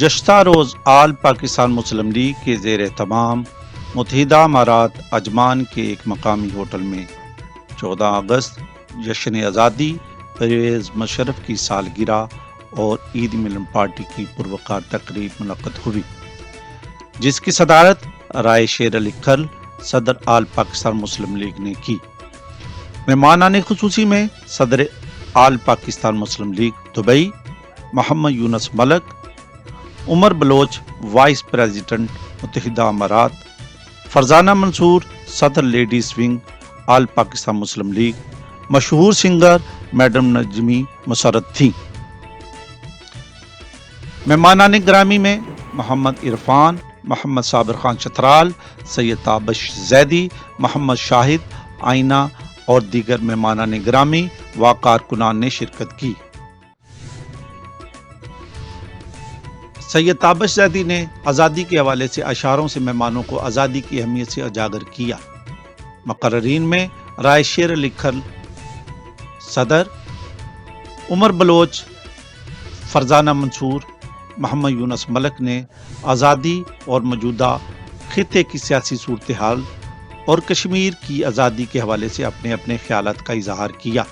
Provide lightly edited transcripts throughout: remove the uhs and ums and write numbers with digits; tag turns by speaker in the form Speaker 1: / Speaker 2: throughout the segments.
Speaker 1: گزشتہ روز آل پاکستان مسلم لیگ کے زیر اہتمام متحدہ امارات عجمان کے ایک مقامی ہوٹل میں 14 اگست جشن آزادی پرویز مشرف کی سالگرہ اور عید ملن پارٹی کی پروقار تقریب منعقد ہوئی، جس کی صدارت رائے شیر علی کھل صدر آل پاکستان مسلم لیگ نے کی۔ مہمانان خصوصی میں صدر آل پاکستان مسلم لیگ دبئی محمد یونس ملک، عمر بلوچ وائس پریزیڈنٹ متحدہ امارات، فرزانہ منصور صدر لیڈیز ونگ آل پاکستان مسلم لیگ، مشہور سنگر میڈم نجمی مسرت تھیں۔ مہمانان گرامی میں محمد عرفان، محمد صابر خان چترال، سید تابش زیدی، محمد شاہد آئینہ اور دیگر مہمانان گرامی و کارکنان نے شرکت کی۔ سید تابش زیدی نے آزادی کے حوالے سے اشعاروں سے مہمانوں کو آزادی کی اہمیت سے اجاگر کیا۔ مقررین میں رائے شیر علی کھل صدر، عمر بلوچ، فرزانہ منصور، محمد یونس ملک نے آزادی اور موجودہ خطے کی سیاسی صورتحال اور کشمیر کی آزادی کے حوالے سے اپنے اپنے خیالات کا اظہار کیا۔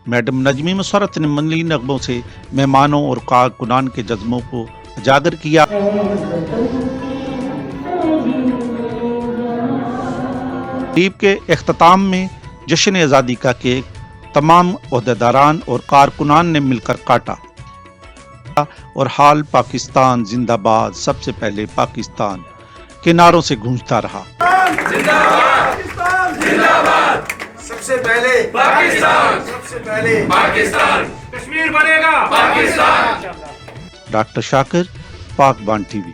Speaker 1: میڈم نجمی مسرت نے ملی نغموں سے مہمانوں اور کارکنان کے جذبوں کو اجاگر کیا۔ تقریب کے اختتام میں جشن آزادی کا کیک تمام عہدیداران اور کارکنان نے مل کر کاٹا اور حال پاکستان زندہ باد سب سے پہلے پاکستان کے نعروں سے گونجتا رہا۔
Speaker 2: زندہ باد، زندہ باد، سب سے پہلے پاکستان، سب سے پہلے پاکستان، کشمیر بنے گا پاکستان۔
Speaker 1: ڈاکٹر شاکر، پاک بان ٹی وی۔